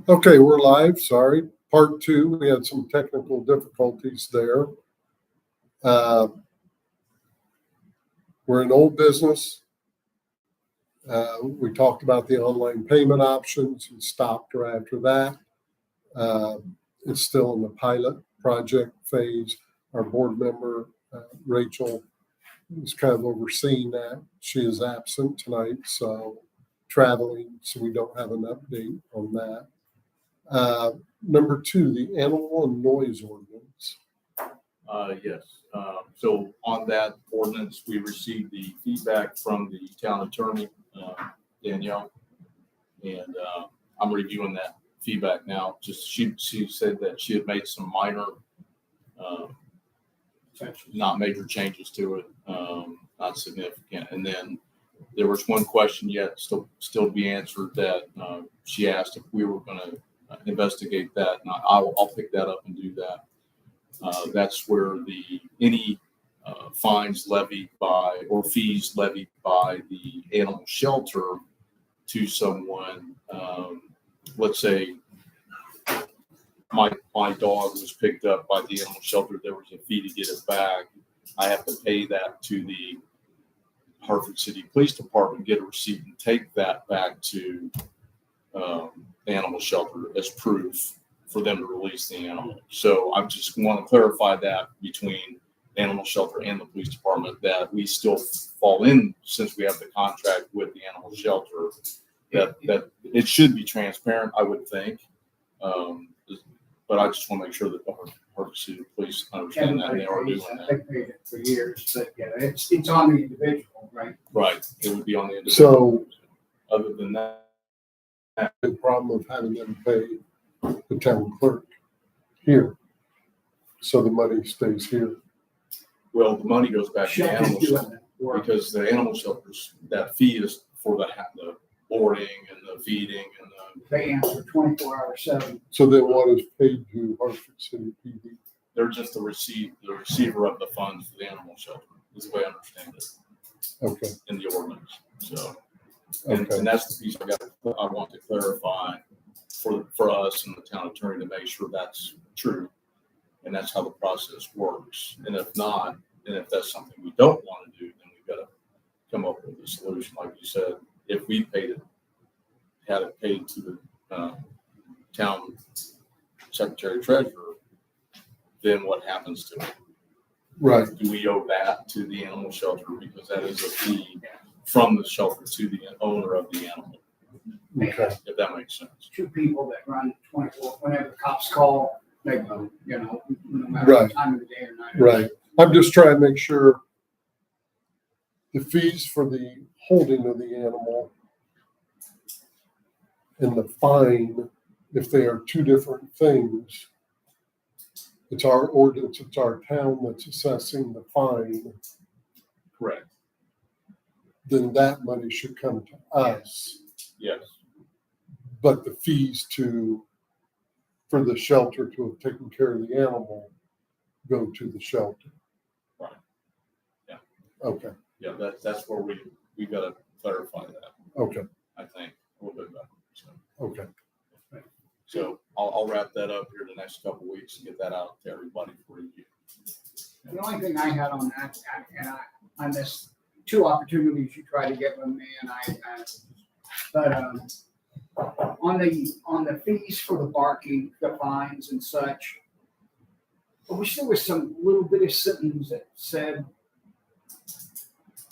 Okay, we're live. Sorry. Part two, we had some technical difficulties there. We're in old business. We talked about the online payment options and stopped right after that. It's still in the pilot project phase. Our board member, Rachel, is kind of overseeing that. She is absent tonight, so traveling, so we don't have an update on that. Number two, the animal and noise ordinance. Yes. So on that ordinance, we received the feedback from the town attorney, Danielle, and I'm reviewing that feedback now. Just she said that she had made some minor, not major changes to it, not significant. And then there was one question yet still be answered that she asked if we were going to investigate that, and I'll pick that up and do that. That's where any fines levied by or fees levied by the animal shelter to someone. Let's say my dog was picked up by the animal shelter. There was a fee to get it back. I have to pay that to the Hartford City Police Department, get a receipt, and take that back to the animal shelter as proof for them to release the animal. So I just want to clarify that between animal shelter and the police department, that we still fall in, since we have the contract with the animal shelter, that it should be transparent, I would think. But I just want to make sure that the Hartford City Police understand that, and they are doing that. They've paid it for years, but yeah, it's on the individual, right? Right. It would be on the individual. So other than that, the problem of having them pay the town clerk here, so the money stays here. well, the money goes back to the Shelter's animal doing shelter, that work. because the animal shelters, that fee is for the boarding and the feeding and They answer 24/7. So then what is paid to Hartford City PD? they're just the receiver of the funds for the animal shelter, is the way I understand it Okay, in the ordinance. So, and okay, that's the piece I want to clarify for us and the town attorney, to make sure that's true. And that's how the process works. And if not, and if that's something we don't want to do, then we've got to come up with a solution. Like you said, if we had it paid to the town secretary treasurer, then what happens to it? right. Do we owe that to the animal shelter? Because that is a fee from the shelter to the owner of the animal, Okay, if that makes sense. Two people that run 24, whenever the cops call, they go, no matter Right. what time of the day or night. right. I'm just trying to make sure the fees for the holding of the animal and the fine, if they are two different things, it's our ordinance, it's our town that's assessing the fine, Correct. then that money should come to us. Yes. But the fees for the shelter to have taken care of the animal go to the shelter. Right. Yeah. Okay, Yeah, that's where we got to clarify that, okay, I think, a little bit better. okay. So I'll wrap that up here the next couple of weeks and get that out to everybody for review. The only thing I had on that, and I missed two opportunities you tried to get with me, and but on the fees for the barking, the fines and such, I wish there was some little bit of sentence that said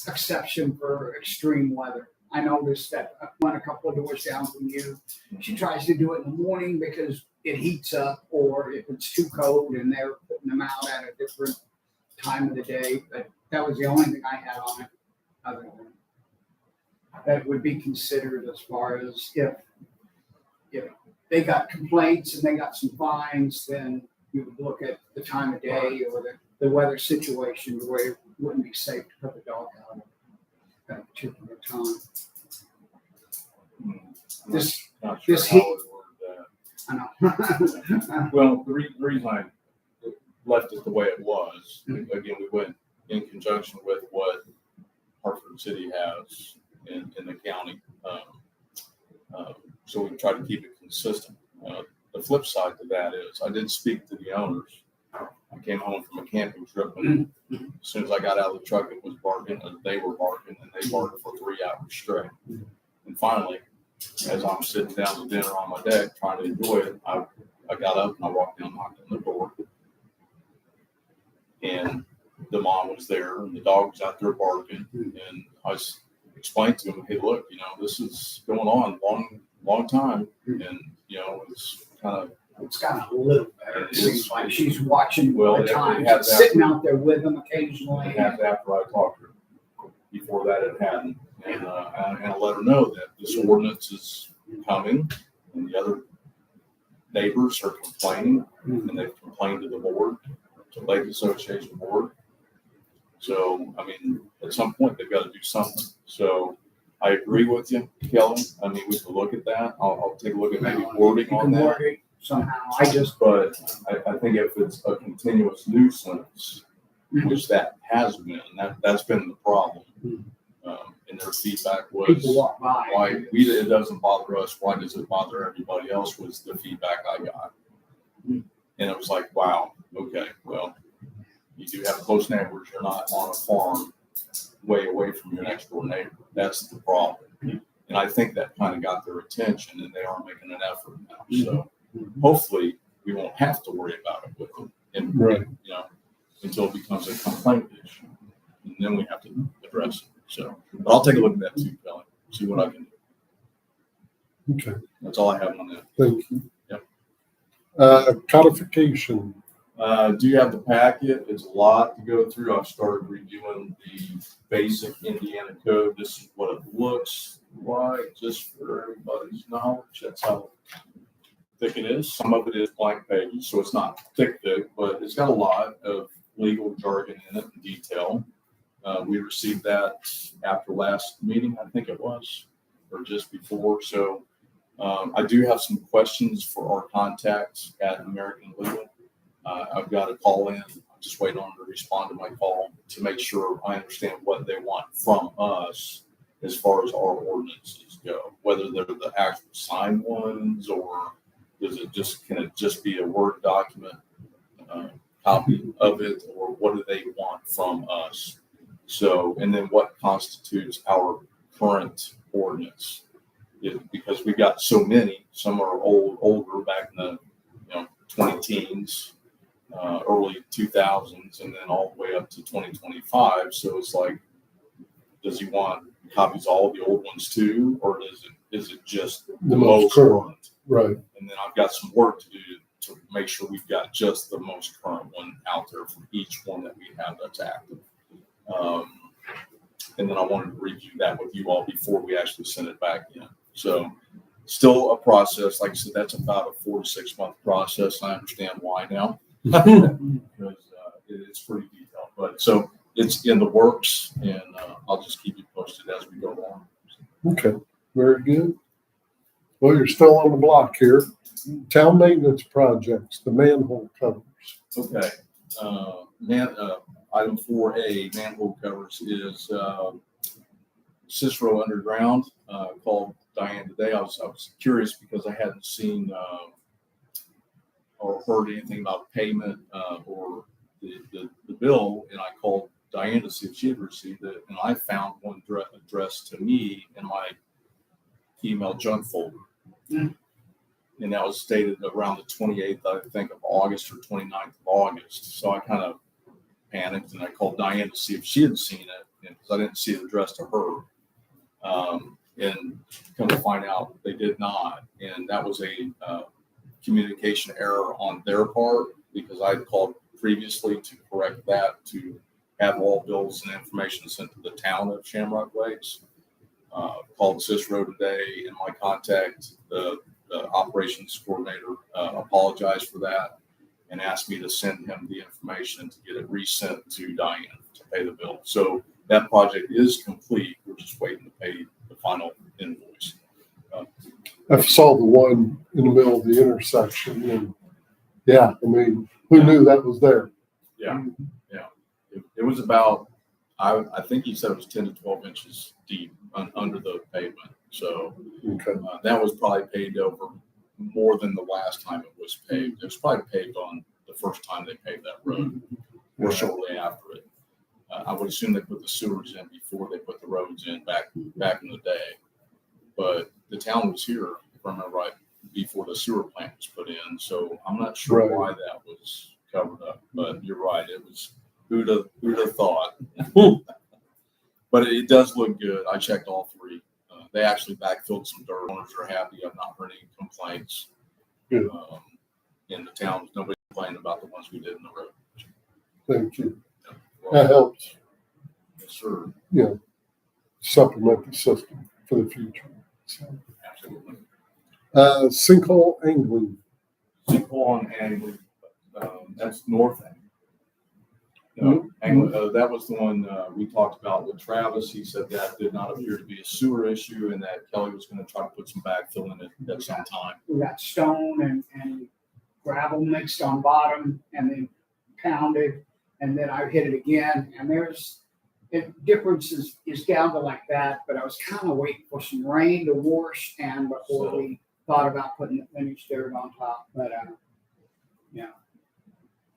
exception for extreme weather. I noticed that one a couple of doors down from you, she tries to do it in the morning because it heats up, or if it's too cold and they're putting them out at a different time of the day. But that was the only thing I had on it. Other than that would be considered, as far as if they got complaints and they got some fines, then you would look at the time of day or the weather situation where it wouldn't be safe to put the dog out at a particular time. This heat. I know. Well, the reason I left it the way it was, again, we went in conjunction with what Hartford City has in the county. So we try to keep it consistent. The flip side to that is I did speak to the owners. I came home from a camping trip, and as soon as I got out of the truck, it was barking, and they were barking, and they barked for 3 hours straight. And finally, as I'm sitting down to dinner on my deck trying to enjoy it, I got up and I walked down, knocked on the door, and the mom was there, and the dog was out there barking, and I explained to him, hey, look, this is going on long time, and it's kind of. It's gotten a little better. It It seems is. like she's watching Well, all the it time, has sitting out there with them occasionally. And after I talked to her, before that had happened, and I let her know that this ordinance is coming, and the other neighbors are complaining, and they've complained to the board, to the Lake Association board. So, at some point they've got to do something. So, I agree with you, Kelly. We can look at that. I'll take a look at maybe wording You on can that. word it somehow. But I think if it's a continuous nuisance, which that has been, that's been the problem. And their feedback was, People walk by. why it doesn't bother us, why does it bother everybody else, was the feedback I got. And it was like, wow, okay, well, you do have close neighbors. You're not on a farm way away from your next door neighbor. That's the problem. And I think that kind of got their attention, and they are making an effort now. So hopefully we won't have to worry about it with them, and until it becomes a complaint issue, and then we have to address it. So, but I'll take a look at that too, Kelly. See what I can do. Okay, That's all I have on that. thank you. Yep. Codification. Do you have the packet? It's a lot to go through. I've started reviewing the basic Indiana code. This is what it looks like, just for everybody's knowledge. That's how thick it is. Some of it is blank pages, so it's not thick, but it's got a lot of legal jargon in it and detail. We received that after last meeting, I think it was, or just before. So I do have some questions for our contacts at American Legal. I've got a call in. I'm just waiting on them to respond to my call to make sure I understand what they want from us as far as our ordinances go, whether they're the actual signed ones, or can it just be a Word document copy of it, or what do they want from us? So, and then what constitutes our current ordinance? Because we've got so many. Some are older, back in the 20 teens, early 2000s, and then all the way up to 2025. So it's like, does he want copies of all the old ones too, or is it just the most current? Right. And then I've got some work to do to make sure we've got just the most current one out there for each one that we have that's active. And then I wanted to review that with you all before we actually send it back in. So still a process. Like I said, that's about a 4 to 6 month process. I understand why now, because it's pretty detailed. But so it's in the works, and I'll just keep you posted as we go along. Okay, very good. Well, you're still on the block here. Town maintenance projects, the manhole covers. Okay. Item 4A, manhole covers, is Cicero Underground. Called Diane today. I was curious because I hadn't seen or heard anything about payment or the bill, and I called Diane to see if she had received it, and I found one addressed to me in my email junk folder. And that was stated around the 28th, I think, of August, or 29th of August. So I kind of panicked, and I called Diane to see if she had seen it, because I didn't see it addressed to her. And come to find out, they did not. And that was a communication error on their part, because I had called previously to correct that, to have all bills and information sent to the town of Shamrock Lakes. Called Cicero today, and my contact, the operations coordinator, apologized for that and asked me to send him the information to get it resent to Diane to pay the bill. So that project is complete. We're just waiting to pay the final invoice. I saw the one in the middle of the intersection, and yeah, I mean, who knew that was there? Yeah. It was about, I think he said it was 10 to 12 inches deep under the pavement. So Okay. that was probably paved over more than the last time it was paved. It was probably paved on the first time they paved that road, or shortly after it. I would assume they put the sewers in before they put the roads in back in the day. But the town was here, if I remember right, before the sewer plant was put in. So I'm not sure Right. why that was covered up. But you're right, it was who'd have thought. But it does look good. I checked all three. They actually backfilled some dirt. Owners are happy. I've not heard any complaints. Good. In the town, nobody complained about the ones we did in the road. Thank you. Well, That helps, yes, sir. Supplement the system for the future. So, Absolutely. sinkhole angling. Sinkhole on Angling, that's North Angling. No, that was the one we talked about with Travis. He said that did not appear to be a sewer issue and that Kelly was going to try to put some backfill in it at some time. We got stone and gravel mixed on bottom and then pounded, and then I hit it again. And difference is down to like that, but I was kind of waiting for some rain to wash and before we thought about putting the finished dirt on top. But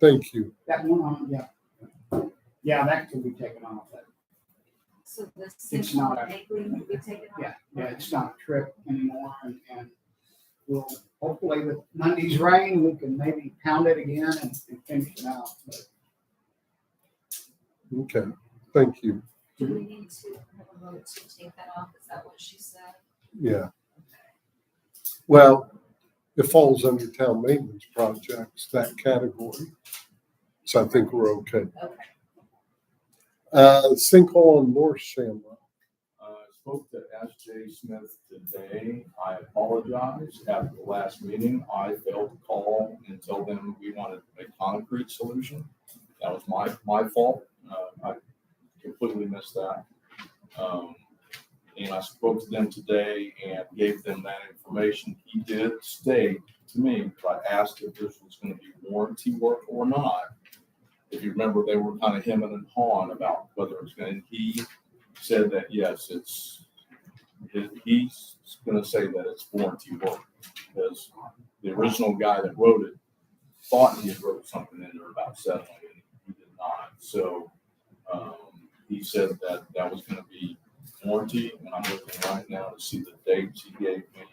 Thank you. that one on, yeah, that could be taken off. So the It's not sinkhole angling will be taken off? Yeah, it's not a trip anymore, and we'll hopefully with Monday's rain, we can maybe pound it again and finish it out. But Okay. Thank you. Do we need to have a vote to take that off? Is that what she said? Yeah. Well, it falls under town maintenance projects, that category. So I think we're okay. Okay. Sinkhole on North Shamrock. I spoke to S.J. Smith today. I apologize. After the last meeting, I failed to call and tell them we wanted a concrete solution. That was my fault. I completely missed that. And I spoke to them today and gave them that information. He did state to me, but I asked if this was going to be warranty work or not. If you remember, they were kind of hemming and hawing about whether it was going to. He said that yes, he's going to say that it's warranty work because the original guy that wrote it thought he had wrote something in there about settling, and he did not. So he said that that was going to be warranty, and I'm looking right now to see the dates he gave me,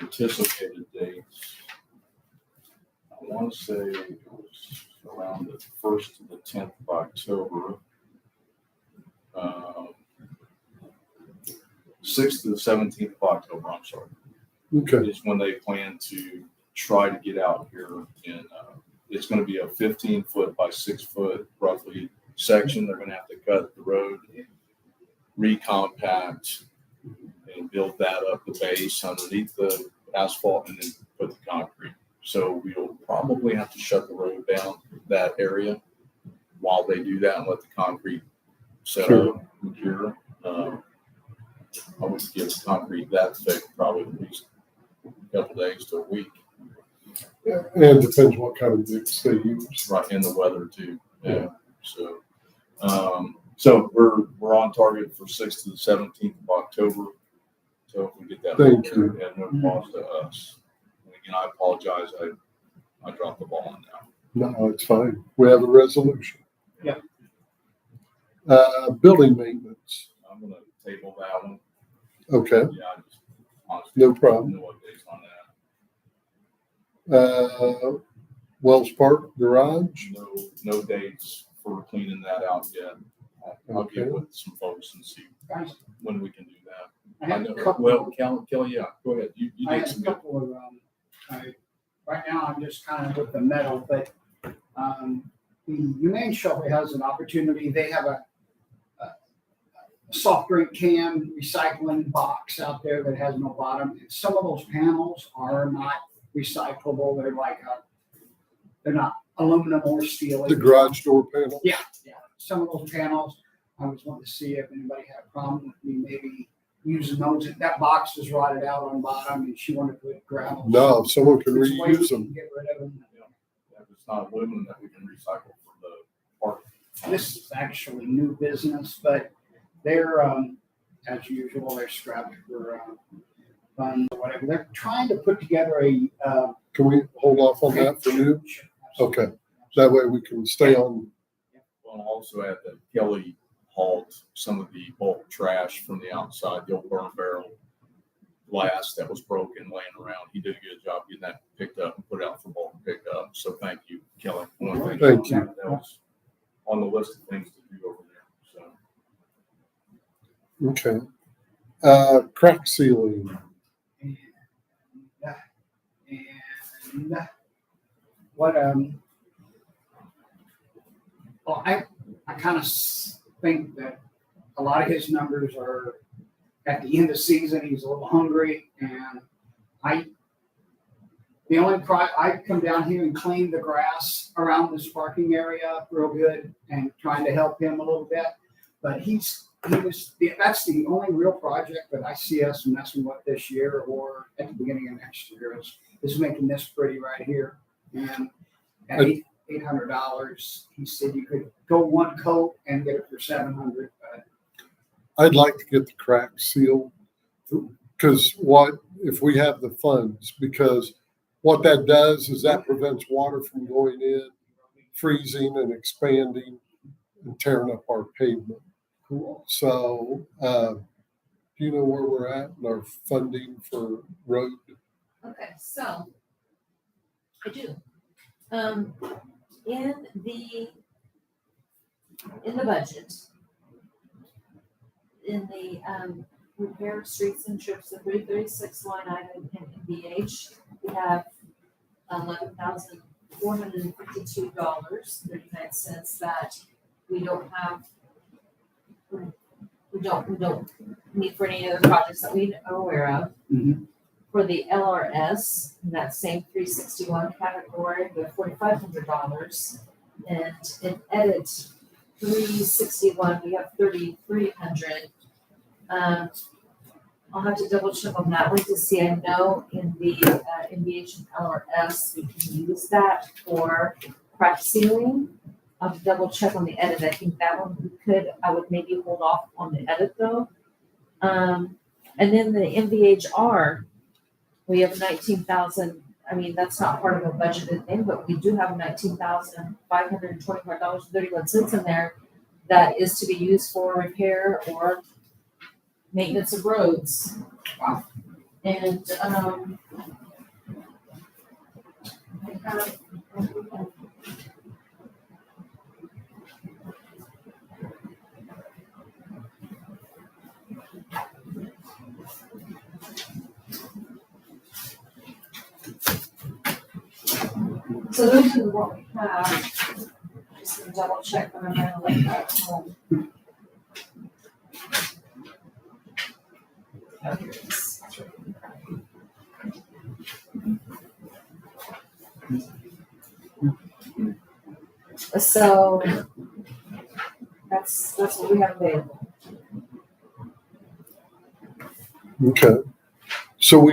anticipated dates. I want to say it was around the 1st to the 10th of October. 6th to the 17th of October, I'm sorry, Okay. is when they plan to try to get out here. And it's going to be a 15-foot by 6-foot roughly section. They're going to have to cut the road, recompact, and build that up the base underneath the asphalt and then put the concrete. So we'll probably have to shut the road down that area while they do that and let the concrete set up and cure. I would give concrete that thick probably at least a couple days to a week. And it depends what kind of mix they use. Right, in the weather too. Yeah. So we're on target for 6th to the 17th of October. So if we get that, Thank you. at no cost to us. And again, I apologize. I dropped the ball on that. No, it's fine. We have a resolution. Yep. Building maintenance. I'm gonna table that one. Okay, Yeah, I just honestly no problem. don't know what date's on that. Wells Park Garage. No dates for cleaning that out yet. I'll get Okay. with some folks and see guys, when we can do that. I have a know. couple. Well, Kelly, yeah, go ahead. You I did have some a good. couple of, right now I'm just kind of with the metal, but, the Humane Shelter has an opportunity. They have a soft drink can recycling box out there that has no bottom. And some of those panels are not recyclable. They're not aluminum or steel. The garage door panel. Yeah. Some of those panels, I was wanting to see if anybody had a problem with me maybe using those. That box was rotted out on bottom and she wanted to put gravel. No, if someone can It's a way we reuse can them. Get rid of them. If it's not aluminum that we can recycle for the park. This is actually new business, but they're, as usual, they're scrapped for fund or whatever. They're trying to put together a, Can we hold off on that for new? Okay. That way we can stay on. Well, I'll also add that Kelly hauled some of the bulk trash from the outside, the old burn barrel glass that was broken laying around. He did a good job getting that picked up and put out for bulk pickup. So thank you, Kelly. I wanna thank Thank you. That was on the list of things to do over there. So Okay. Crack sealing. And what, well, I kind of think that a lot of his numbers are at the end of the season, he's a little hungry, and I come down here and clean the grass around this parking area real good and trying to help him a little bit. But that's the only real project that I see us messing with this year or at the beginning of next year is making this pretty right here. And at $800, he said you could go one coat and get it for $700. But I'd like to get the crack sealed because if we have the funds, because what that does is that prevents water from going in, freezing and expanding and tearing up our pavement. cool. So, do you know where we're at in our funding for road? Okay, so I do. In the budget, in the repair streets and trips, the 336 line item in MBH, we have $11,452.39 that we don't need for any other projects that we are aware of. Mhm. For the LRS, in that same 361 category, we have $4,500. And in edit 361, we have 3,300. I'll have to double check on that one to see. I know in the NVH and LRS, we can use that for crack sealing. I'll have to double check on the edit. I think that one we could. I would maybe hold off on the edit though. And then the MVHR, we have 19,000. I mean, that's not part of a budgeted thing, but we do have $19,524.31 in there that is to be used for repair or maintenance of roads. Wow. And so those are what we have. Just gonna double check when I'm gonna look at home. Oh, here it is. So that's what we have available. Okay. So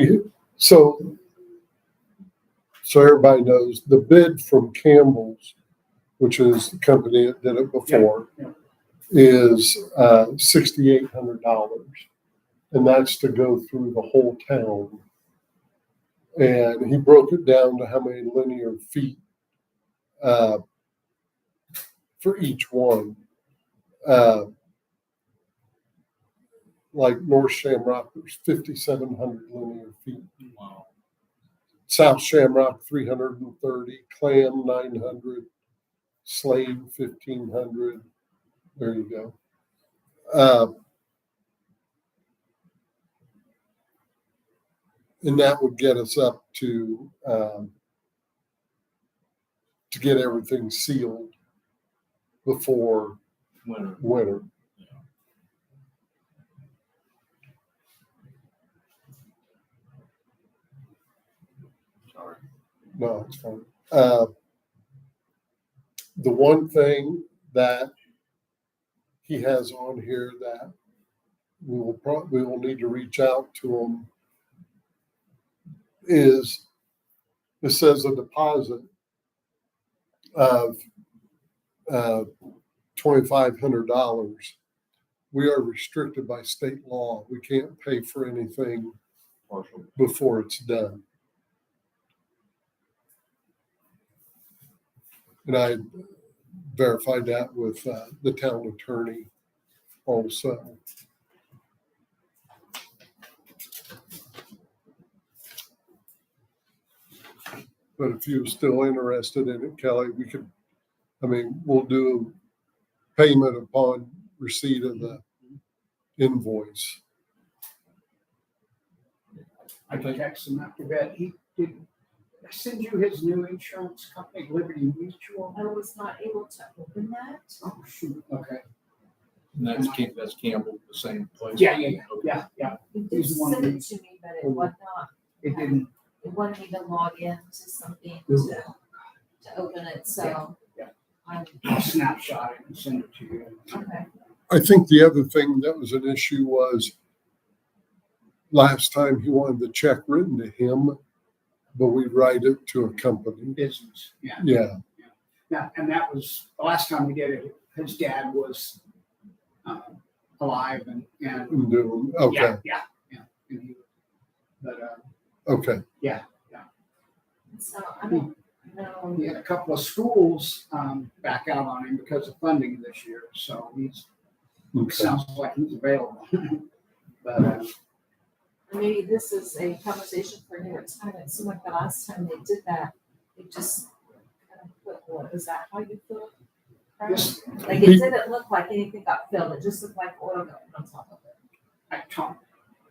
everybody knows the bid from Campbell's, which is the company that did it before, is $6,800. And that's to go through the whole town. And he broke it down to how many linear feet for each one. Like North Shamrock, there's 5,700 linear feet. wow. South Shamrock, 330, Clam, 900, Slade, 1,500. There you go. And that would get us up to get everything sealed before winter. Sorry. No, it's fine. The one thing that he has on here that we will need to reach out to him is, it says a deposit of $2,500. We are restricted by state law. We can't pay for anything Partial. before it's done. And I verified that with the town attorney also. But if you're still interested in it, Kelly, we'll do payment upon receipt of the invoice. I can text him after that. He did send you his new insurance company, Liberty Mutual. I was not able to open that. Oh, shoot. Okay. And that's Campbell, the same place. Yeah. Okay. He did He's the one send who- it to me, but it would not, It didn't. it wanted me to log in to something to open it, so. Yeah. I'm, I'll snapshot it and send it to you. okay, I think the other thing that was an issue was last time he wanted the check written to him, but we write it to a company. Business. Yeah. Yeah, Yeah. And that was the last time we did it. His dad was alive and and do, okay, yeah. And he, but okay. so I don't know. he had a couple of schools back out on him because of funding this year. So Okay. sounds like he's available. But Maybe this is a conversation for another time. It seemed like the last time they did that, they just kind of put, what, is that how you feel? Yes. Like it didn't look like anything got filled. It just looked like oil got put on top of it. I talked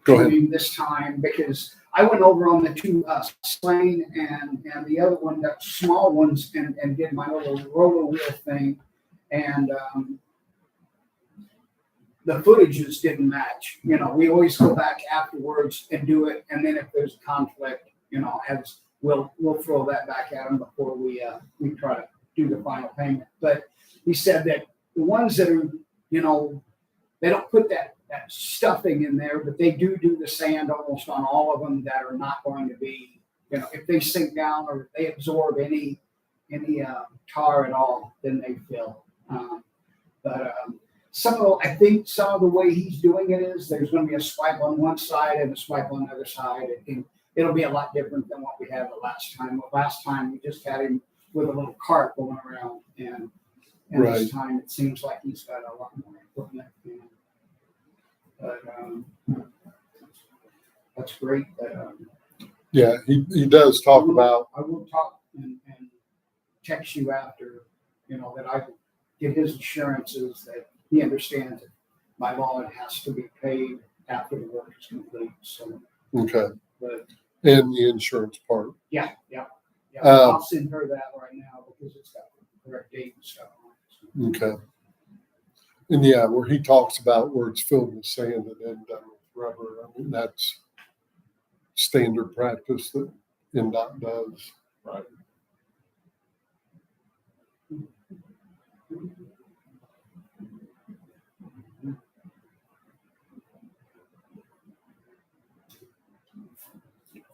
Go to ahead. him this time because I went over on the two Slane and the other one, the small ones, and did my little roller wheel thing. And the footages didn't match. You know, we always go back afterwards and do it. And then if there's a conflict, you know, we'll throw that back at them before we try to do the final payment. But he said that the ones that are, you know, they don't put that stuffing in there, but they do the sand almost on all of them that are not going to be, you know, if they sink down or if they absorb any tar at all, then they fill. I think some of the way he's doing it is there's going to be a swipe on one side and a swipe on the other side. And it'll be a lot different than what we had the last time. The last time we just had him with a little cart going around, and Right. this time it seems like he's got a lot more equipment. But that's great. Yeah, he does talk about, I will talk and text you after, you know, that I get his assurances that he understands that by law it has to be paid after the work is complete. So, okay, but and the insurance part. yeah. Um, I'll send her that right now because it's got the correct date and stuff on it. So, Okay. And yeah, where he talks about where it's filled with sand and then done with rubber, I mean, that's standard practice that NDOT does. Right.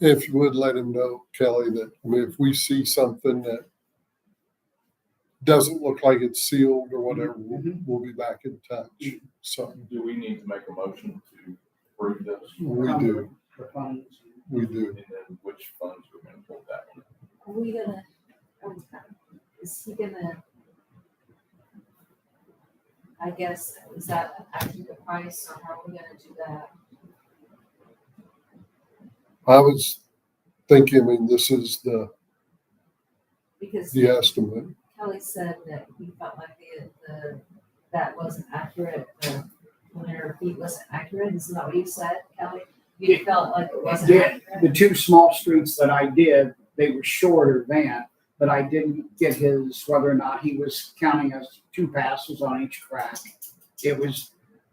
If you would let him know, Kelly, that, I mean, if we see something that doesn't look like it's sealed or whatever, we'll be back in touch. So Do we need to make a motion to approve this? we do, the funds. we do. And then which funds we're gonna pull that one? Are we gonna, is he gonna, I guess, is that an accurate price or how are we gonna do that? I was thinking, I mean, this is the Because estimate. Kelly said that he felt like that wasn't accurate, the linear feet wasn't accurate. Isn't that what you said, Kelly? You felt like it wasn't Yeah, accurate? the two small streets that I did, they were shorter than, but I didn't get his, whether or not he was counting as 2 passes on each crack.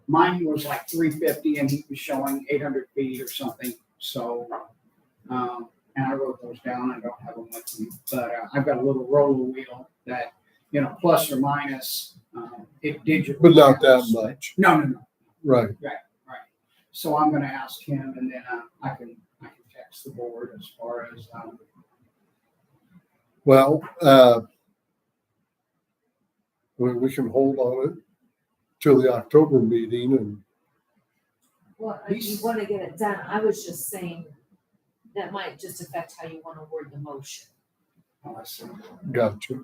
Mine was like 350 and he was showing 800 feet or something. So, and I wrote those down. I don't have them with me, but I've got a little roller wheel that, you know, plus or minus, it digitally. But not that counts. much. No. Right. So I'm going to ask him, and then I can text the board as far as Well, we can hold on it till the October meeting and Well, you wanna get it done. I was just saying, that might just affect how you want to word the motion. Oh, I see. Gotcha.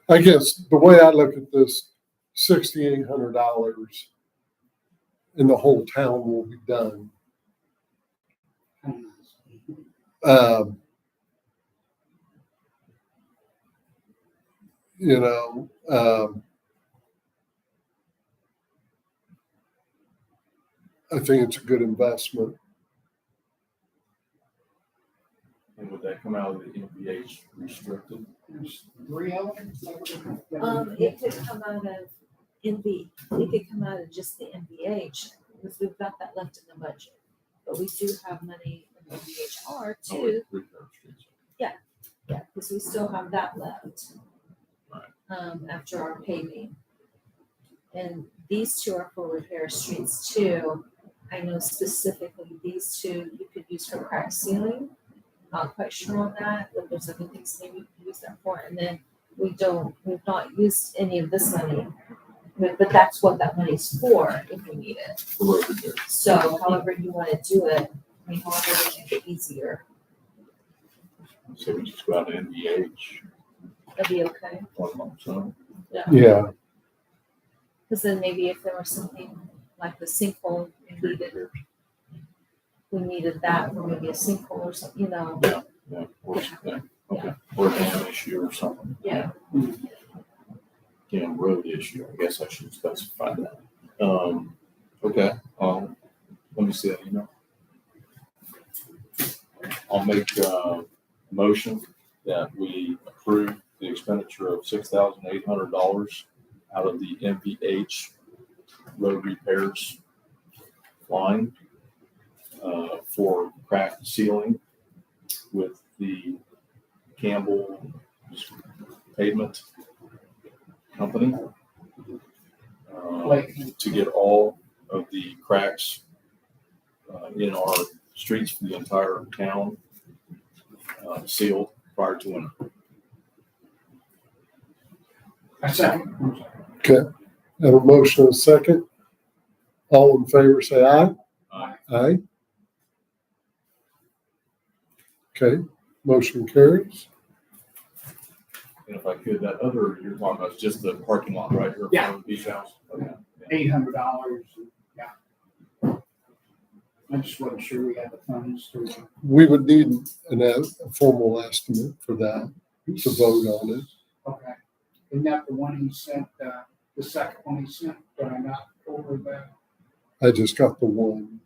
I guess the way I look at this, $6,800 and the whole town will be done. Um, you know, I think it's a good investment. And would that come out of the NVH restricted? There's 3 of them. It could come out of it could come out of just the NVH, because we've got that left in the budget. But we do have money in the NVHR Oh, too, wait, repair streets. yeah, because we still have that left. Right. After our paving. And these two are for repair streets too. I know specifically these two you could use for crack sealing. Not quite sure on that, but there's other things maybe you could use that for. And then we've not used any of this money. But that's what that money's for if we need it. For road repair. So however you want to do it, I mean, however we make it easier, So we just go out to NVH that'd be okay. one month, so. Yeah. Because then maybe if there was something like the sinkhole, we needed that for maybe a sinkhole or something, you know. Yeah, or something. Okay. Or a dam issue or something. Yeah. Dam road issue, I guess I should specify that. Okay, let me see that email. I'll make a motion that we approve the expenditure of $6,800 out of the MVH road repairs line for crack sealing with the Campbell Pavement Company to get all of the cracks in our streets for the entire town sealed prior to winter. A second. Have a motion and a second. All in favor, say aye. Aye. Aye. Okay, motion carries. And if I could, that other you're talking about is just the parking lot right here. in front of the beach house. Okay. Yeah. $800. Yeah. I just wasn't sure we had the funds to. We would need a formal estimate for that to vote on it. Okay. Isn't that the one he sent, the second one he sent, that I got over that? I just got the one.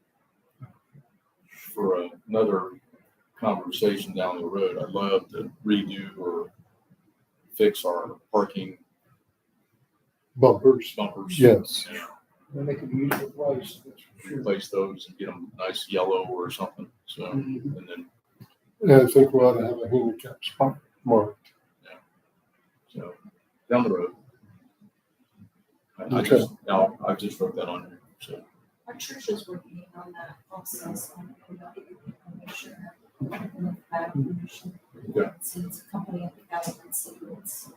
For another conversation down the road, I'd love to redo or fix our parking Bumpers. bumpers. Yes. Yeah. Well, they could use the place, that's for sure. Replace those and get them nice yellow or something. So, Mhm. and then, And I think we ought to have a handicap spot marked. so down the road. I Okay. just wrote that on here. So, Our church is working on that also, so I'm gonna get you information. And that information. Yeah. It's a company of the government, so it's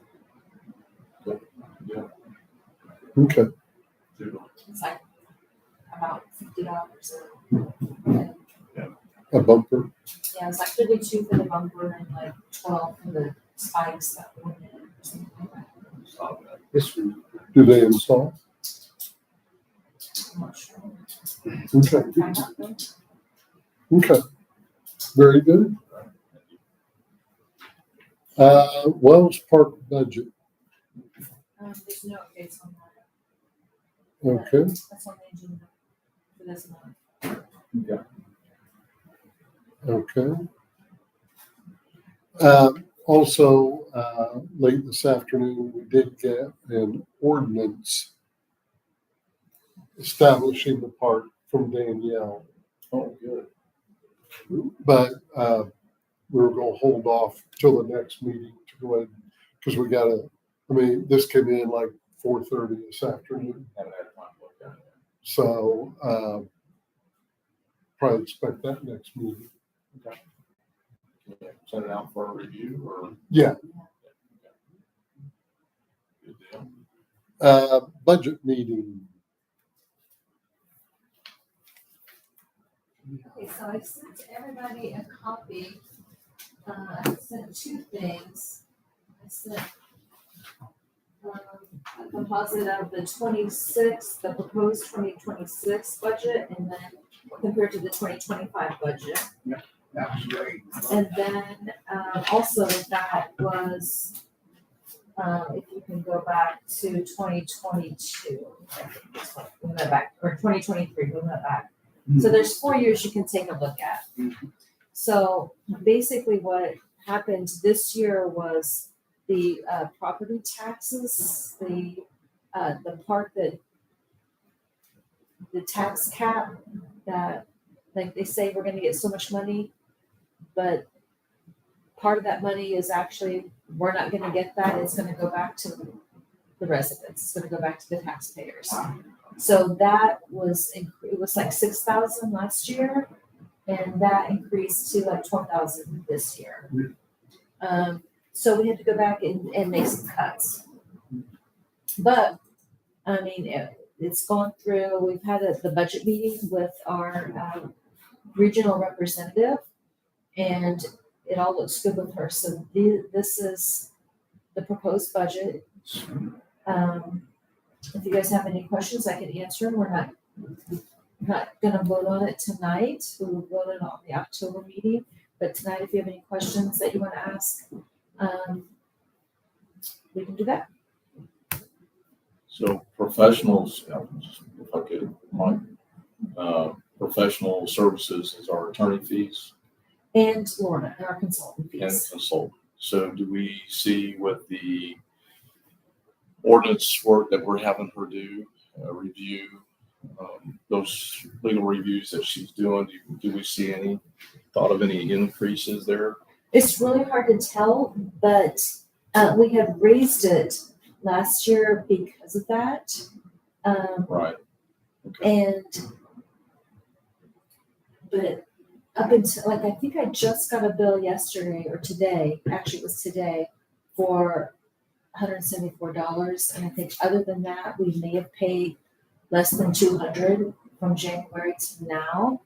yeah. Okay. like about $50. A bumper. Yeah, it's like 32 for the bumper and like 12 for the spikes that went in or something like that. Stop that. This one. Do they install? I'm not sure. Okay. Find out though. Okay. Very good. Wells Park budget. There's no updates on that. Okay. That's on the agenda for this month. Okay. Also, late this afternoon, we did get an ordinance establishing the park from Danielle. Oh, good. But we were going to hold off till the next meeting to go ahead, because we got to, this came in like 4:30 this afternoon. Haven't had time to look at it. So probably expect that next meeting. Yeah, send it out for a review or? Yeah. Good deal. Budget meeting. Okay, so I sent everybody a copy. I sent two things. I sent a composite of the 26, the proposed 2026 budget, and then compared to the 2025 budget. That was great. And then also that was, if you can go back to 2022, I think this one, move that back, or 2023, move that back. So there's 4 years you can take a look at. So basically what happened this year was the property taxes, the part that the tax cap that, like they say, we're gonna get so much money, but part of that money is actually, we're not gonna get that, it's gonna go back to the residents, it's gonna go back to the taxpayers. So that was, it was like 6,000 last year, and that increased to like 12,000 this year. So we had to go back and make some cuts. But, I mean, it's gone through, we've had the budget meeting with our regional representative, and it all looks good with her. So this is the proposed budget. If you guys have any questions, I can answer them. We're not gonna vote on it tonight. We will vote on it on the October meeting. But tonight, if you have any questions that you want to ask, we can do that. So professionals, if I could, Mike, professional services is our attorney fees And Lorna, our consultant and fees. consultant. So do we see with the ordinance work that we're having her do, review, those legal reviews that she's doing, do we see any thought of any increases there? It's really hard to tell, but we had raised it last year because of that. Right. Okay. But up until, like, I think I just got a bill yesterday or today, actually it was today, for $174. And I think other than that, we may have paid less than 200 from January to now.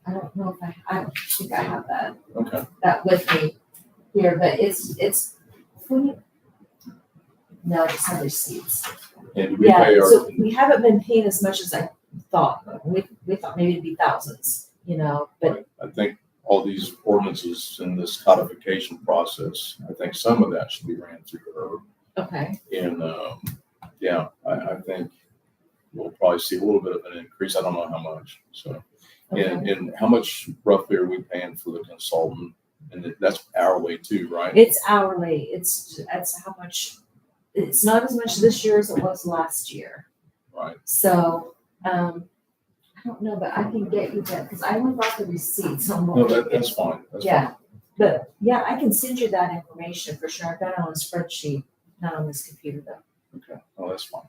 I don't know if I don't think I have that with me here, but it's no, it's not receipts. And do we Yeah, pay our, so we haven't been paying as much as I thought. We thought maybe it'd be thousands, but I think all these ordinances in this codification process, I think some of that should be ran through her. okay. And, yeah, I think we'll probably see a little bit of an increase. I don't know how much, so. Okay. And how much roughly are we paying for the consultant? And that's hourly too, right? It's hourly. That's how much. It's not as much this year as it was last year. Right. So, I don't know, but I can get you that because I only got the receipts. No, that's fine. That's Yeah. fine. But yeah, I can send you that information for sure. I've got it on a spreadsheet, not on this computer though. Okay. Oh, that's fine.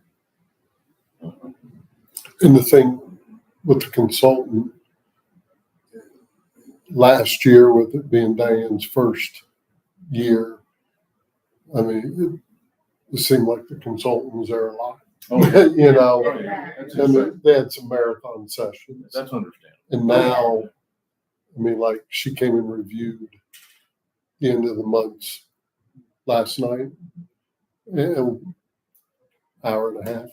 And the thing with the consultant, last year with it being Diane's first year, I mean, it seemed like the consultant was there a lot. Oh, yeah. You know, Oh, yeah. That's and understandable. they had some marathon sessions. That's understandable. And now, I mean, like she came and reviewed the end of the months last night, and hour and a half.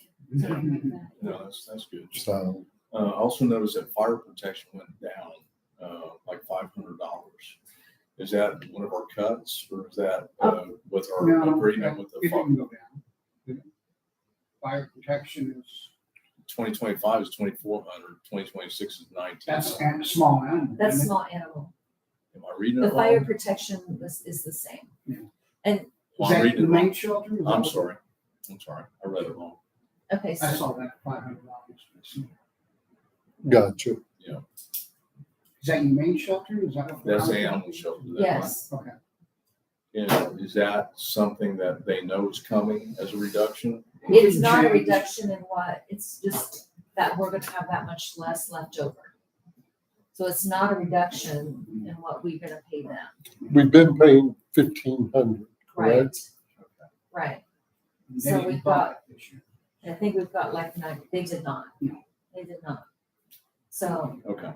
No, that's good. So I also noticed that fire protection went down, like $500. Is that one of our cuts, or is that with our No, agreement with it the didn't go down. Fire protection is, 2025 is 2,400, 2026 is 19. that's a small animal. That's isn't it? small animal. Am I reading The it fire wrong? protection is the same. Yeah. And, Is Well, I'm that reading the it wrong. main shelter? Is I'm that- sorry. I read it wrong. okay, I so, saw that $500. gotcha. Is that your main shelter? Is that what? That's the animal shelter. is that yes, Okay. right? And is that something that they know is coming as a reduction? it's not a Change. reduction in what, it's just that we're gonna have that much less left over. So it's not a reduction in what we're gonna pay them. We've been paying $1,500, Right, correct? right. They So didn't we've buy got- it this year. I think we've got like 9, they did not. No. They did not. So, Okay.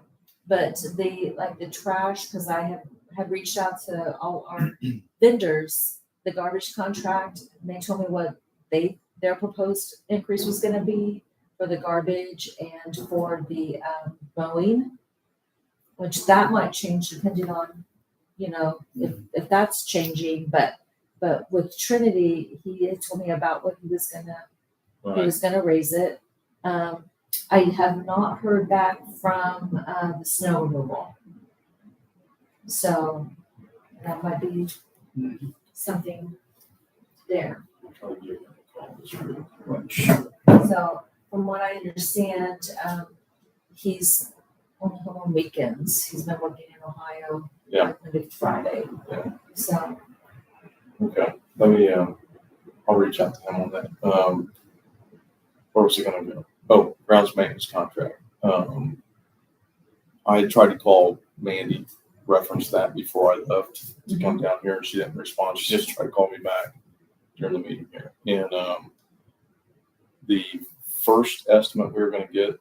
But the trash, because I have reached out to all our vendors, the garbage contract, and they told me what their proposed increase was gonna be for the garbage and for the mowing, which that might change depending on, if that's changing, but with Trinity, he had told me about what he was gonna raise it. I have not heard back from the snow removal. So that might be something there. So from what I understand, he's only home on weekends. He's been working in Ohio Monday to Friday. Yeah. So Okay, let me, I'll reach out to him on that. Where was it gonna go? Oh, grounds maintenance contract. I tried to call Mandy, reference that before I left to come down here, and she didn't respond. She just tried to call me back during the meeting here. And the first estimate we were gonna get,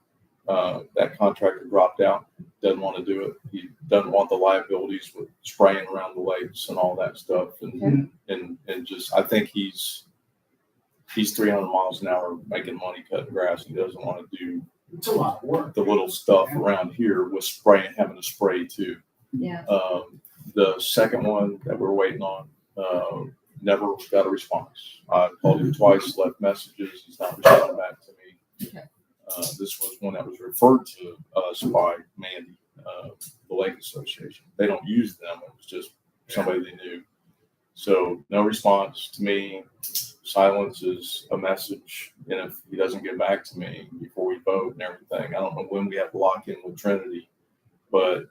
that contractor dropped out, doesn't want to do it. He doesn't want the liabilities with spraying around the lakes and all that stuff. And just, I think he's 300 miles an hour making money cutting grass. He doesn't want to do It's a lot of work. the little stuff around here with spraying, having to spray too. yeah, The second one that we're waiting on, never got a response. I called him twice, left messages. He's not responding back to me. Okay. This was one that was referred to us by Mandy, the Lake Association. They don't use them. It was just somebody they knew. So no response to me. Silence is a message. And if he doesn't get back to me before we vote and everything, I don't know when we have to lock in with Trinity, but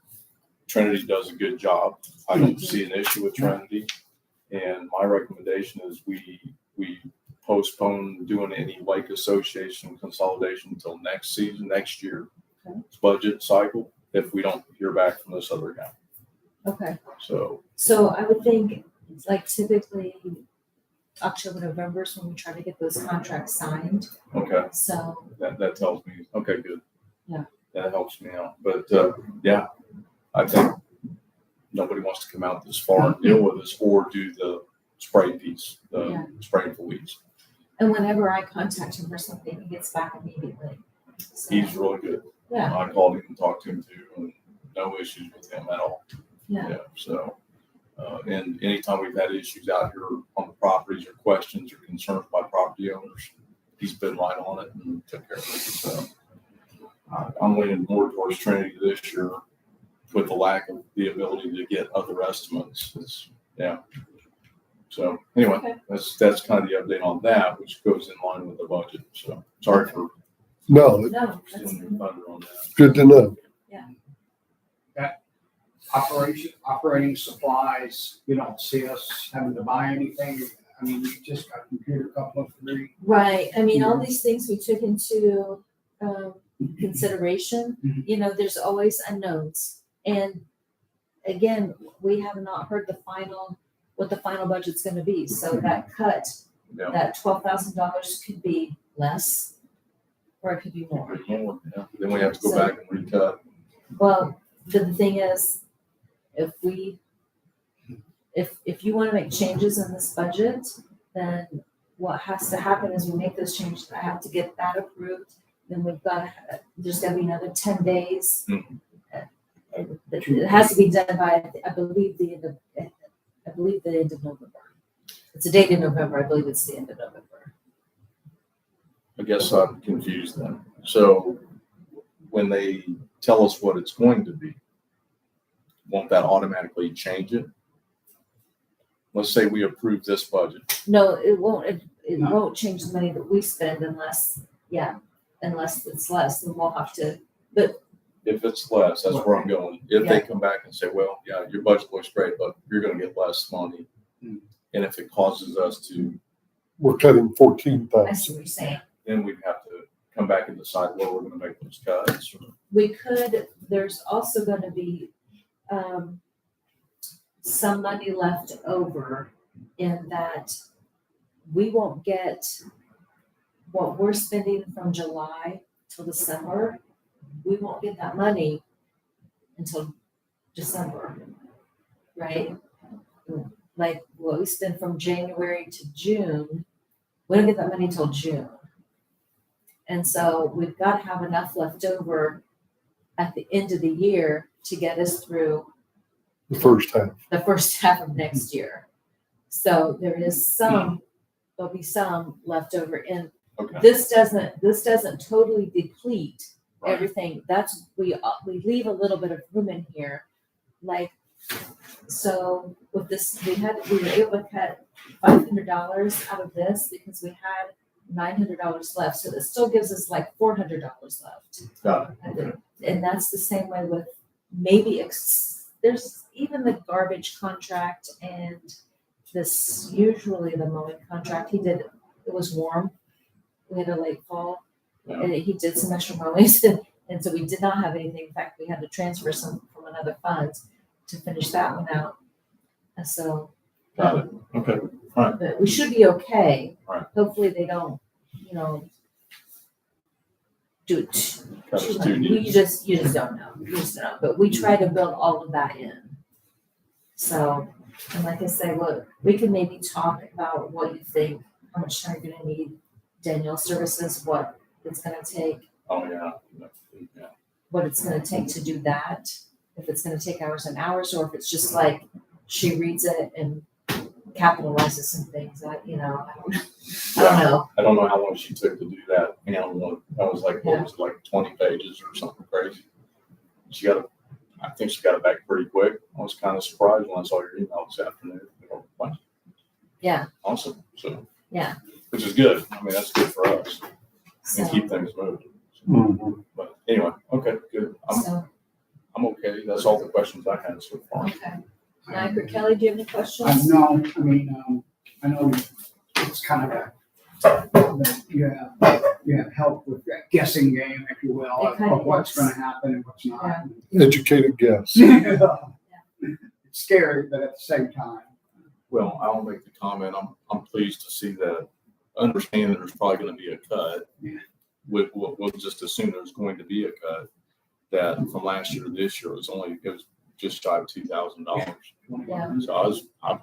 Trinity does a good job. I don't see an issue with Trinity. And my recommendation is we postpone doing any Lake Association consolidation until next season, next year, budget cycle, if we don't hear back from this other guy. okay. So, So I would think like typically October, November is when we try to get those contracts signed. okay, So that tells me, okay, good. Yeah. That helps me out. But, yeah, I think nobody wants to come out this far and deal with this or do the spray piece, the spraying for weeds. and whenever I contact him for something, he gets back immediately. So, He's really good. yeah, I called him and talked to him too, and no issues with him at all. yeah, So, and anytime we've had issues out here on the properties or questions or concerns by property owners, he's been right on it and took care of it. So I'm leaning more towards Trinity this year with the lack of the ability to get other estimates. So anyway, Okay. that's kind of the update on that, which goes in line with the budget. So sorry for No, no, that's stealing your thunder on that. good to know. Operating supplies, you don't see us having to buy anything. I mean, you just got a computer, couple of three. right. I mean, all these things we took into consideration. Mhm. There's always unknowns, and again, we have not heard what the final budget's going to be. So that cut, Yeah. that $12,000 could be less, or it could be more. Yeah. Then we have to go So- back and recut. Well, the thing is, if you want to make changes in this budget, then what has to happen is we make those changes. I have to get that approved. Then there's got to be another 10 days. Mhm. It has to be done by, I believe, the end of November. It's a date in November. I believe it's the end of November. I guess I'm confused then. So when they tell us what it's going to be, won't that automatically change it? Let's say we approve this budget. No, it won't. It No. won't change the money that we spend unless it's less. Then we'll have to. But If it's less, that's where I'm going. If they come back and say, well, yeah, your budget looks great, but you're going to get less money. Hmm. And if it causes us to, We're cutting I 14,000. see what you're saying. then we'd have to come back and decide where we're going to make those cuts. We could. There's also going to be some money left over in that we won't get what we're spending from July till December. We won't get that money until December, right? Like what we spend from January to June, we don't get that money until June. And so we've got to have enough left over at the end of the year to get us through The first half. the first half of next year. So there is there'll be some left over in, Okay. this doesn't totally deplete Right. everything. That's, we leave a little bit of room in here. Like, so with this, we were able to cut $500 out of this because we had $900 left. So that still gives us like $400 left. Got it. And that's the same way with maybe, there's even the garbage contract and this, usually the mowing contract, it was warm. We had a late fall Yeah. and he did some extra mowings. And so we did not have anything. In fact, we had to transfer some from another fund to finish that one out. And so, Got it. Okay. but we should be okay. Right. Hopefully they don't, do it Cut too us much. too deep. You just don't know. You just don't know. But we try to build all of that in. So, and like I say, look, we can maybe talk about what you think, how much time you're gonna need Danielle services, what it's gonna take, Oh, yeah. Yeah. what it's gonna take to do that. If it's gonna take hours and hours, or if it's just like she reads it and capitalizes some things. I don't know. I don't know how long she took to do that. That was like, what was it, like 20 pages or something crazy? I think she got it back pretty quick. I was kind of surprised when I saw your email this afternoon. Yeah. Awesome. So. Yeah. Which is good. I mean, that's good for us So, and keep things moving. Mhm. But anyway, okay, good. I'm okay. That's all the questions I had so far. okay. Mike or Kelly, do you have any questions? No, I know it's kind of you have help with that guessing game, if you will, It kind of of what's works. gonna happen and what's not. Educated guess. It's scary, but at the same time. Well, I'll make the comment. I'm pleased to see that, understand that there's probably going to be a cut. Yeah. We'll just assume there's going to be a cut. That from last year to this year, it was just shy of $2,000. Yeah. So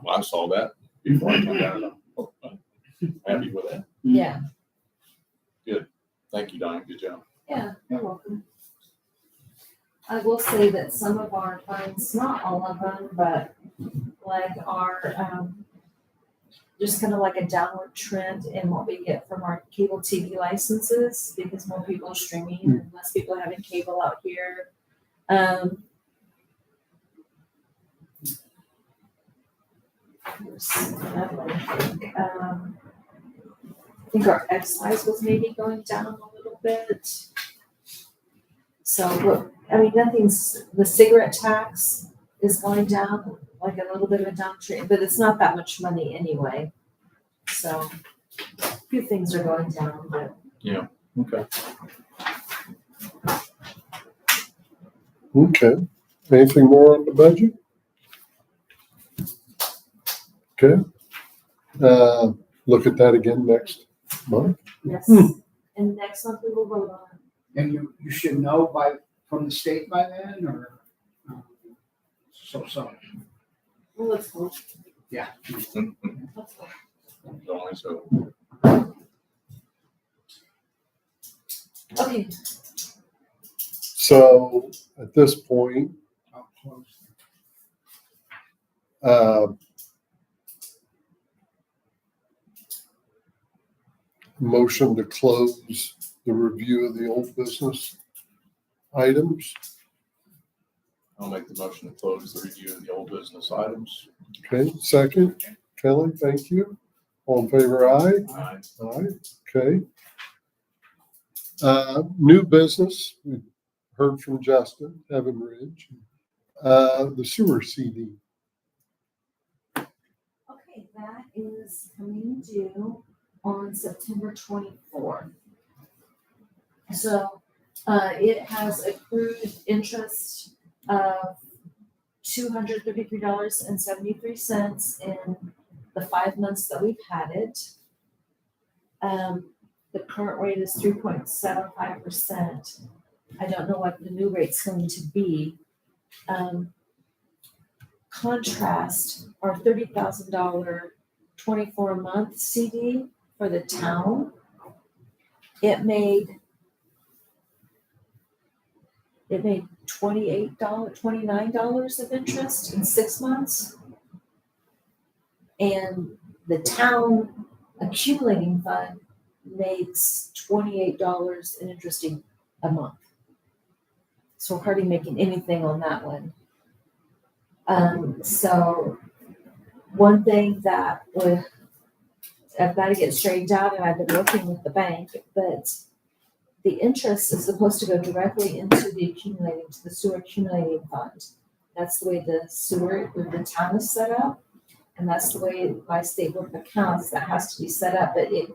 I saw that before I came down. I'm happy with that. Yeah. Thank you, Diane. Good job. Yeah, you're welcome. I will say that some of our funds, not all of them, but like our, just kind of like a downward trend in what we get from our cable TV licenses because more people are streaming and less people are having cable out here. There's another one, I think our excise was maybe going down a little bit. So, the cigarette tax is going down, like a little bit of a downtrend, but it's not that much money anyway. So, a few things are going down, but Okay. Okay. Anything more on the budget? Okay. Look at that again next month. yes. And next month we will vote on it. And you should know from the state by then, or, so. Well, let's hope. Yeah. Let's hope. Only so. Okay, So at this point, I'll close. motion to close the review of the old business items. I'll make the motion to close the review of the old business items. Okay, second. Kelly, thank you. All in favor, aye? Aye. Aye, okay. New business, we heard from Justin, Evan Ridge. The sewer CD. okay, that is coming due on September 24th. So, it has accrued interest of $233.73 in the 5 months that we've had it. The current rate is 3.75%. I don't know what the new rate's going to be, contrast our $30,000 24-month CD for the town, it made $29 of interest in 6 months. And the town accumulating fund makes $28 in interest a month. So we're hardly making anything on that one. So one thing that I've got to get straightened out, and I've been working with the bank, but the interest is supposed to go directly into the sewer accumulating fund. That's the way the town is set up. And that's the way by state board of accounts that has to be set up. But it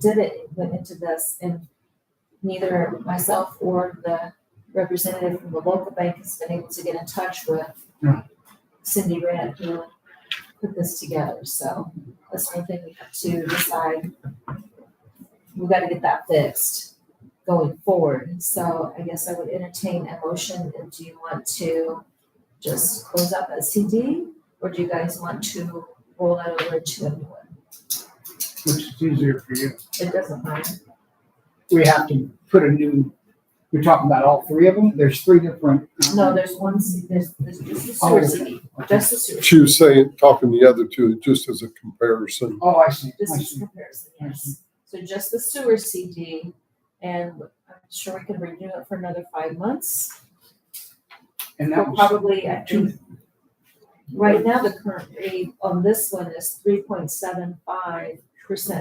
went into this, and neither myself or the representative from the local bank has been able to get in touch with Cindy Grant who put this together. So that's one thing we have to decide. We've got to get that fixed going forward. So I guess I would entertain a motion. And do you want to just close out that CD, or do you guys want to roll that over to a new one? Which is easier for you. It doesn't matter. We have to put a new, you're talking about all three of them? There's three different. No, there's just the sewer CD, just the sewer. She was talking the other two just as a comparison. Oh, I see. Just as a comparison, yes. So just the sewer CD, and I'm sure we can renew it for another 5 months. And that We'll was probably, I think, right now, the current rate on this one is 3.75%.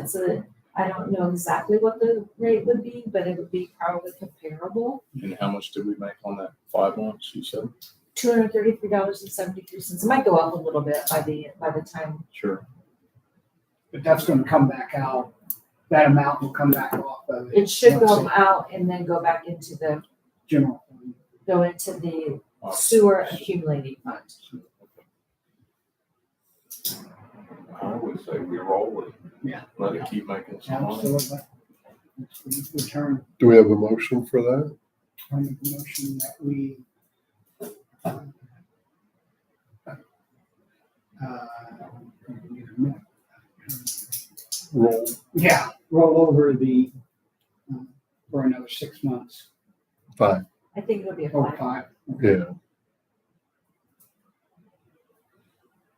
So I don't know exactly what the rate would be, but it would be probably comparable. And how much did we make on that 5 months, you said? $233.73. It might go up a little bit by the time. Sure. but that's gonna come back out. That amount will come back off of it. It should go out and then go back into the General fund. sewer accumulating fund. I always say we roll with it. Yeah. Let it keep making some money. Absolutely. Return, Do we have a motion for that? I make a motion that we Roll. yeah, roll over the for another 6 months. 5. I think it'll be a Oh, 5. 5. Yeah.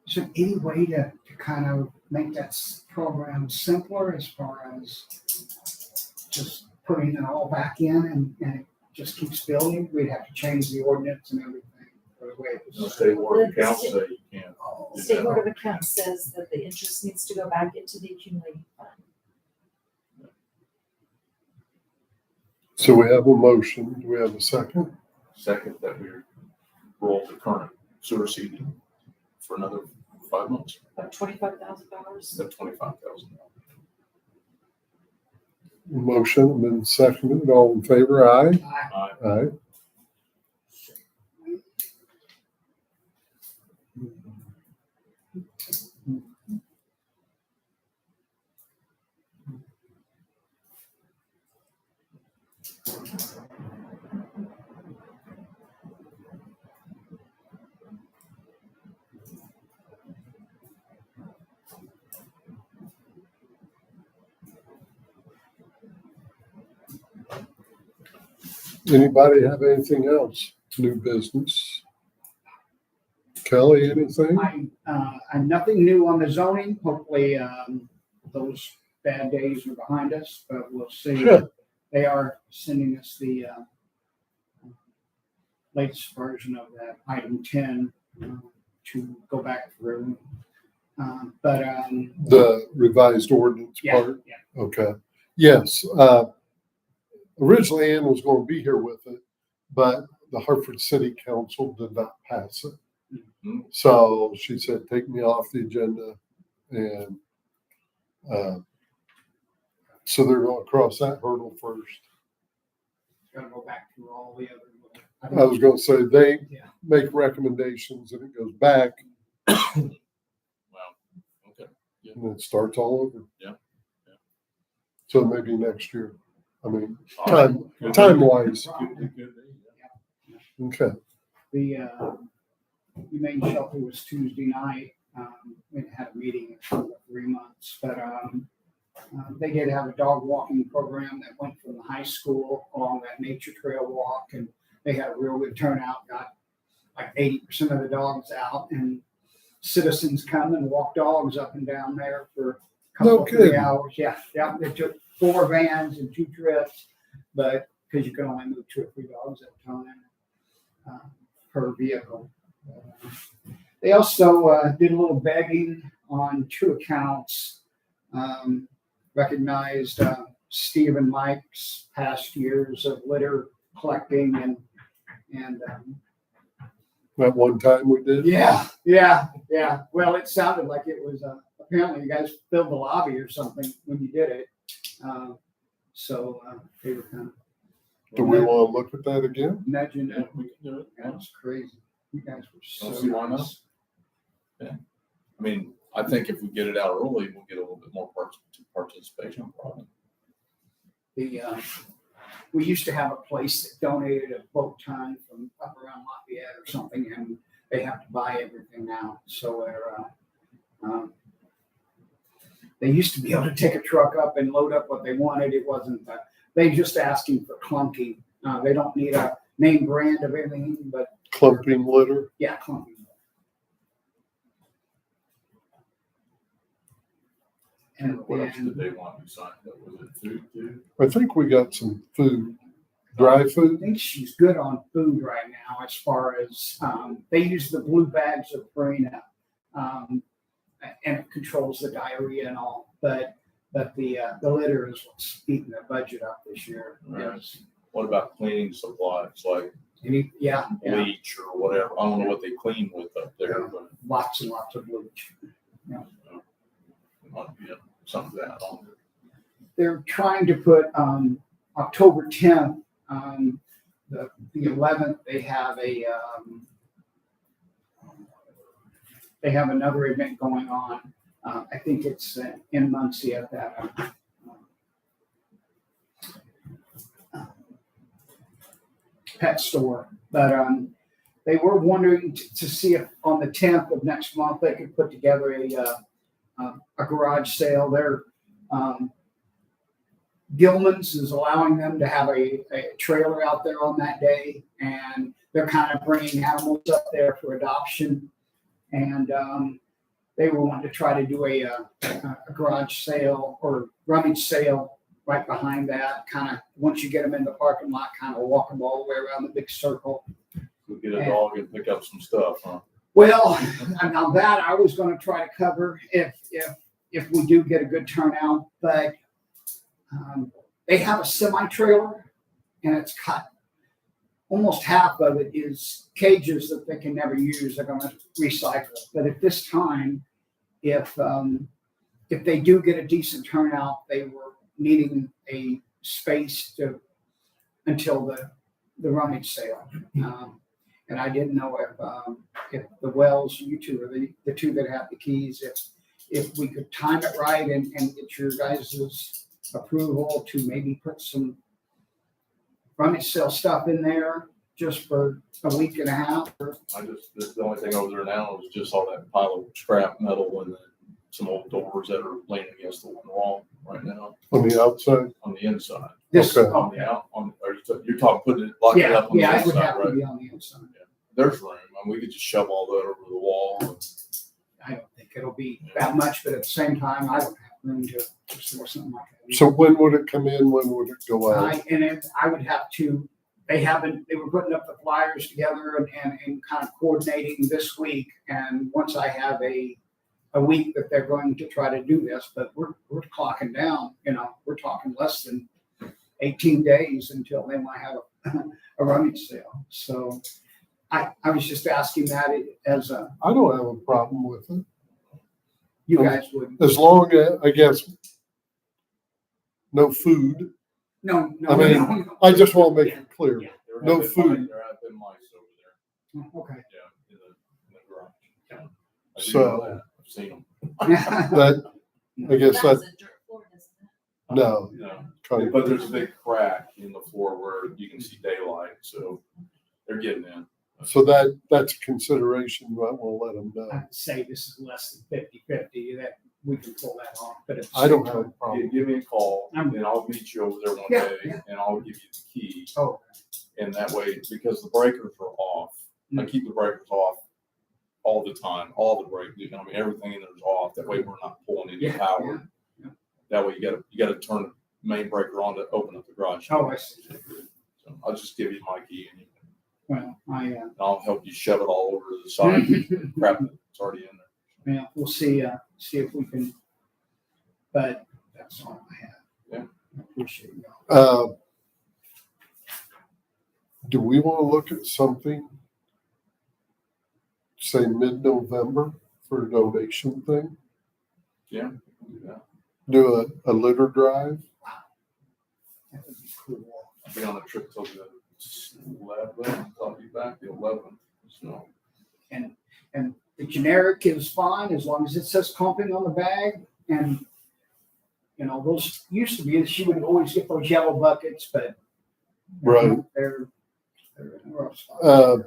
Is there any way to kind of make that program simpler as far as just putting it all back in and it just keeps building? We'd have to change the ordinance and everything for the way it The was. state board of accounts say you can't. do State that. Board of Accounts says that the interest needs to go back into the accumulating fund. So we have a motion. Do we have a second? Second, that we roll the current sewer CD for another 5 months, Of $25,000. at $25,000. Motion been seconded. All in favor? Aye. I- Aye. Anybody have anything else? New business? Kelly, anything? I'm nothing new on the zoning. Hopefully, those bad days are behind us, but we'll see. Sure. They are sending us the latest version of that item 10 to go back through. The revised ordinance Yeah, part? yeah. Okay. Yes. Originally Ann was going to be here with it, but the Hartford City Council did not pass it. Mhm. So she said, take me off the agenda. And so they're going to cross that hurdle first. Gotta go back through all the other. I was going to say they Yeah. make recommendations and it goes back Wow. Okay. and it starts all over. Yeah. Yeah. So maybe next year. I mean, All right. time wise. Could be, yeah. Okay. The Humane Shelter was Tuesday night. We had a meeting for 3 months, but they did have a dog walking program that went from the high school along that nature trail walk, and they had a real good turnout. Got like 80% of the dogs out, and citizens come and walk dogs up and down there for a couple No of 3 kidding. hours. Yeah, they took 4 vans and 2 trips, but because you can only move 2 or 3 dogs at a time per vehicle. They also did a little begging on 2 accounts. Recognized Steve and Mike's past years of litter collecting and That one time we did. yeah. Well, it sounded like it was apparently you guys filled the lobby or something when you did it. So they were kind of. Do we want to look at that again? Imagine Yeah, we can do it. that's crazy. You guys were so Don't see why not. nice. I mean, I think if we get it out early, we'll get a little bit more participation probably. We used to have a place that donated a boat ton from up around Lafayette or something, and they have to buy everything now. So they used to be able to take a truck up and load up what they wanted. It wasn't they just asking for clunking. They don't need a name brand of anything, but Clumping litter. yeah, clunking. And What else then did they want to sign? Was it food too? I think we got some food, dry I food. think she's good on food right now as far as they use the blue bags of Purina, and it controls the diarrhea and all. But the litter is what's eating their budget up this year. Right. Yes. What about cleaning supplies like Yeah, bleach or whatever? I don't know what they clean with up there, but lots and lots of bleach. it might be some of that on there. They're trying to put October 10th, the 11th. They have another event going on. I think it's in Muncie at that pet store. But they were wondering to see if on the 10th of next month they could put together a garage sale. They're Gilman's is allowing them to have a trailer out there on that day, and they're kind of bringing animals up there for adoption. And they were wanting to try to do a garage sale or rummage sale right behind that. Kind of once you get them in the parking lot, kind of walk them all the way around the big circle. We'll get a dog and pick up some stuff, huh? Well, now that I was going to try to cover if we do get a good turnout, but they have a semi trailer, and it's cut. Almost half of it is cages that they can never use. They're going to recycle. But at this time, if they do get a decent turnout, they were needing a space until the rummage sale. And I didn't know if the Wells, you two are the two that have the keys, if we could time it right and get your guys' approval to maybe put some rummage sale stuff in there just for a week and a half. The only thing over there now is just all that pile of scrap metal and some old doors that are laying against the one wall right now On the outside. on the inside. This, Okay. On the out, you're talking locking it up on the yeah, it would inside, have to right? be on the inside. There's room. I mean, we could just shove all that over the wall. I don't think it'll be that much, but at the same time, I don't have room to store something like that. So when would it come in? When would it go out? I would have to, they were putting up the flyers together and kind of coordinating this week. And once I have a week that they're going to try to do this, but we're clocking down, we're talking less than 18 days until they might have a rummage sale. So I was just asking that as I don't have a problem with it. you guys would. As long as, I guess, no food. No. I mean, no. I just want to make it clear. Yeah. No food. There have been mice over there. Okay. Yeah, in the garage. Yeah. I do So- know that. I've seen them. That, I guess That's that, a dirt floor, isn't it? no. No. Kind But of, there's a big crack in the floor where you can see daylight, so they're getting in. So that's a consideration. You might want to let them know. I'd say this is less than 50/50, that we can pull that off, but at the I don't same have a time- problem. Give me a call, I'm- and I'll meet you over there one Yeah, day, yeah. and I'll give you the key. Oh, And that way, because the breakers are off, I keep the breakers off all the time, all the breakers, you know, I mean, everything in there is off. That way we're not pulling any Yeah, power. yeah. That way you gotta turn the main breaker on to open up the garage. oh, I see. So I'll just give you my key and Well, I'll help you shove it all over to the side, crap that's already in there. yeah, we'll see if we can, but that's all I have. Yeah. I appreciate y'all. Do we want to look at something, say mid-November for a donation thing? Yeah. we can do that. Do a litter drive? That would be cool. I'll be on a trip till the 11th, I'll be back the 11th, so. And the generic is fine as long as it says clumping on the bag. And, you know, those used to be, she would always get those yellow buckets, but Right. they're in a rough spot.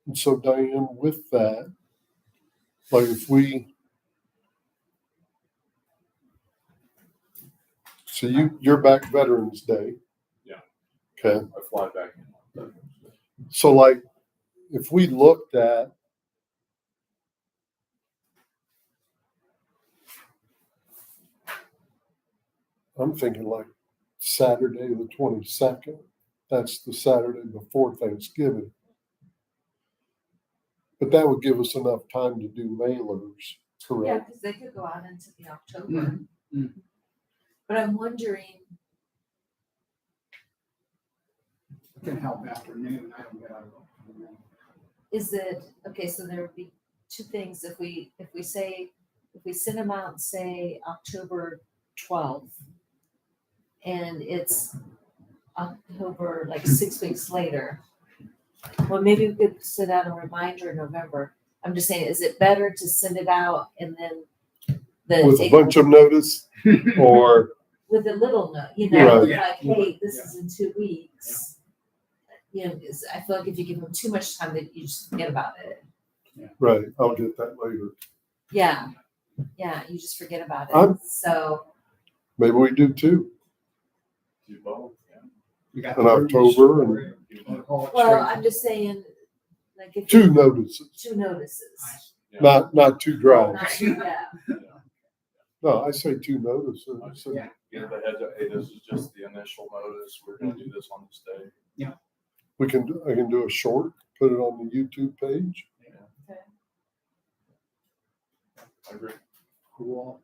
And so Diane, with that, like if we, so you're back Veterans Day. Yeah. Okay, I fly back in. so like if we looked at I'm thinking like Saturday the 22nd. That's the Saturday before Thanksgiving. But that would give us enough time to do mailers, Yeah, correct? because they could go out into the October. Mhm, mhm. But I'm wondering, Can help afternoon. I don't get out of work. is it, okay, so there would be two things. If we send them out, say, October 12th, and it's October, like 6 weeks later, well, maybe we could send out a reminder in November. I'm just saying, is it better to send it out and then With a bunch of notice or, with a little note, you Yeah, know, yeah, like, hey, this yeah. is in 2 weeks. You know, 'cause I feel like if you give them too much time, that you just forget about it. right, I'll get that later. Yeah, you just forget about I'm- it. So, Maybe we do two. Do both, yeah. You got In the October and- or call it well, straight. I'm just saying, like if Two notices, two notices. Yeah. not two Not drives. two, yeah. No, I say two notices. I So Yeah. Give it a heads up, hey, this is just the initial notice, we're gonna do this on this day. I can do a short, put it on the YouTube page. Okay. I agree. Cool.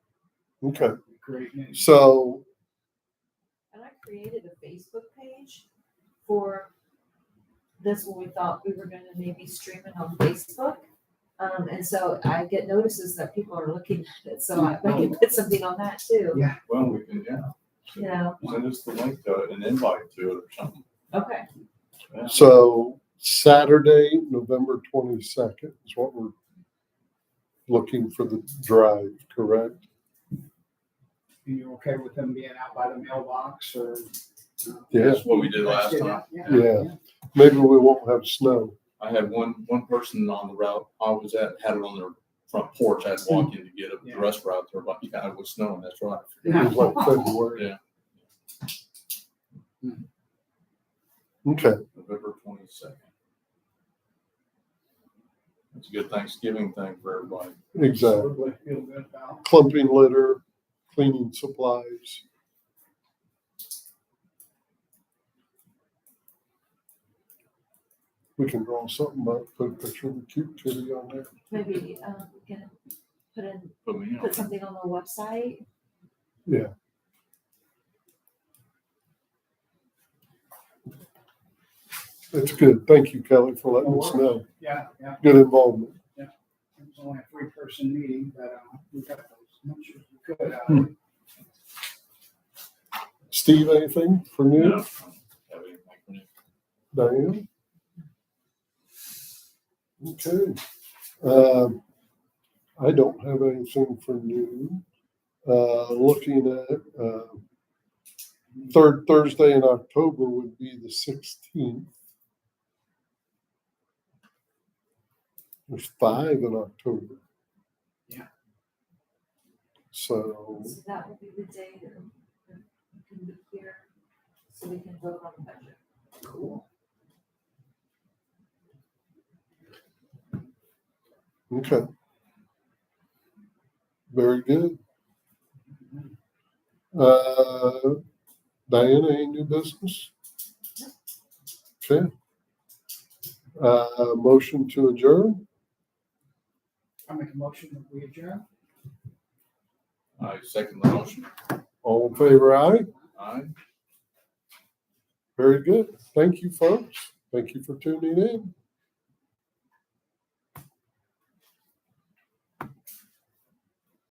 Okay, Great news. so, And I created a Facebook page for this when we thought we were gonna maybe stream it on Facebook. And so I get notices that people are looking at it, so I can put something on that too. Yeah. Well, we can, yeah. You know, Send us the link to it, an invite to it or something. okay, Yeah. so Saturday, November 22nd is what we're looking for the drive, correct? And you're okay with them being out by the mailbox or? Yeah, That's what we did last time. Yeah. maybe we won't have snow. I had one person on the route I was at, had it on their front porch, I had to walk in to get it, the rest of the route, they're like, yeah, it was snowing, that's right. It was like February. Yeah. Okay, November 22nd. It's a good Thanksgiving thing for everybody. exactly. Feel good about. Clumping litter, cleaning supplies. We can draw something up, put a picture of the cute kitty on there. maybe we can Put me on. put something on the website. Yeah. That's good. Thank you, Kelly, for letting us know. Yeah. Good involvement. It was only a 3-person meeting, but we got those much as we could out of it. Steve, anything from Yeah. you? Have anything for me? Diane? Okay. I don't have anything for new. Looking at, third Thursday in October would be the 16th. There's 5 in October. Yeah. So, So that will be the day that you can be here, so we can vote on the budget. Cool. okay. Very good. Diana, any new business? Okay. Motion to adjourn? I make a motion that we adjourn. I second the motion. All in favor, aye? Aye. Very good. Thank you, folks. Thank you for tuning in.